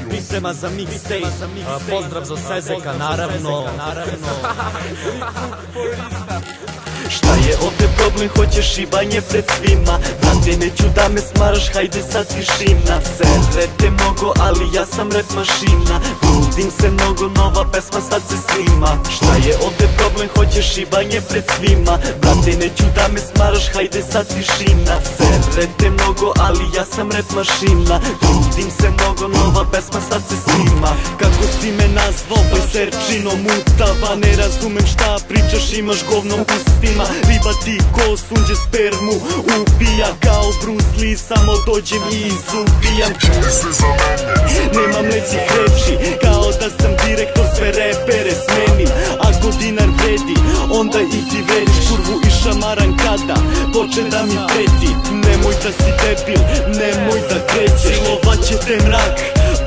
Priprema za mixtape, pozdrav za Sezeka, naravno. Šta je ovde problem, hoćeš šibanje pred svima? Brate, neću da me smaraš, hajde sad tišina. Serete mnogo, ali ja sam rap mašina. Trudim se mnogo, nova pesma sad se snima. Šta je ovde problem, hoćeš šibanje pred svima? Brate, neću da me smaraš, hajde sad tišina. Serete mnogo, ali ja sam rap mašina. Trudim se mnogo, nova pesma sad se snima. Kako si me nazvao, bajserčino mutava? Ne razumem šta pričaš, imaš govno u ustima. Riba ti ko sunđe spermu upija, kao Bruce Lee, samo dođem i izubijam. Nemam lepih reči, kao da sam direktor, sve repere smenim. Ako dinar vredi, onda i ti vrediš. Kurvu i šamaran kada poče da mi preti. Nemoj da si debil, nemoj da krećeš. Silovaće te mrak,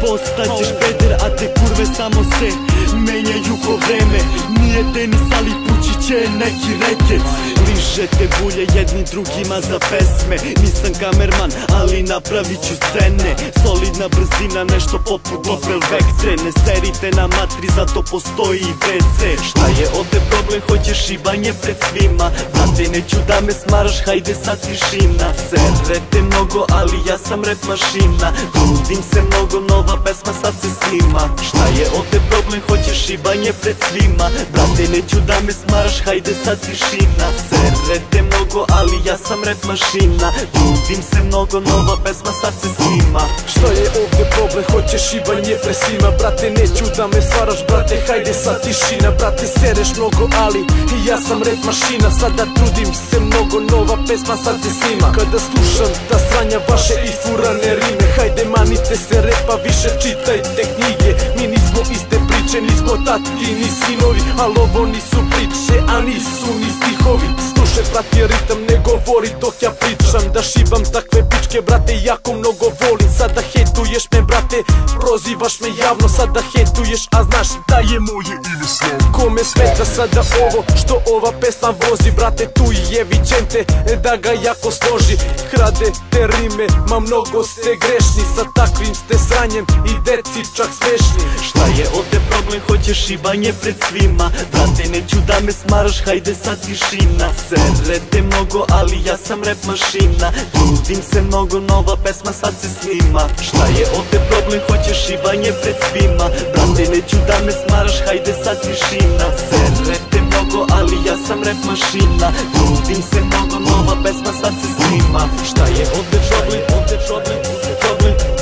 postaćeš peder, a te kurve samo se menjaju ko vreme. Nije tenis, ali pući će neki reket. Ližete bulje jedni drugima za pesme. Nisam kamerman, ali napravit ću scene. Solidna brzina, nešto poput Opel Vectre. Ne serite na matri, zato postoji i WC. Šta je ovde problem, hoćeš šibanje pred svima? Brate, neću da me smaraš, hajde sad tišina. Serete mnogo, ali ja sam rap mašina. Trudim se mnogo, nova pesma sad se snima. Šta je ovde problem, hoćeš šibanje pred svima? Brate, neću da me smaraš, hajde sad tišina. Serete mnogo, ali ja sam rap mašina. Trudim se mnogo, nova pesma sad se snima. Šta je ovde problem, hoćeš šibanje pred svima? Brate, neću da me stvaraš, brate, hajde sad tišina. Brate, sereš mnogo, ali ja sam rap mašina. Sada trudim se mnogo, nova pesma sad se snima. Kada slušam ta sranja vaše isfurane rime, hajde manite se repa, više čitajte knjige. Mi nismo iste priče, nismo tati ni sinovi, ali ovo nisu priče, a nisu ni stihovi. Slušaj, prati ritam, ne govori dok ja pričam. Da šibam takve pičke, brate, jako mnogo volim. Sada hejtuješ me, brate, prozivaš me javno. Sada hejtuješ, a znaš da je moje ime Slovo. Kome smeta sada ovo, što ova pesma vozi? Brate, tu je Vicente, da ga jako složi. Krade te rime, ma mnogo ste grešni. Sa takvim ste sranjem i deci čak smešni. Šta je ovde problem, hoćeš šibanje pred svima? Brate, neću da me smaraš, hajde sad tišina. Serete mnogo, ali ja sam rap mašina. Trudim se mnogo, nova pesma sad se snima. Šta je ovde problem, hoćeš šibanje pred svima? Brate, neću da me smaraš, hajde sad tišina. Serete mnogo, ali ja sam rap mašina. Trudim se mnogo, nova pesma sad se snima. Šta je ovde problem, ovde problem, ovde problem?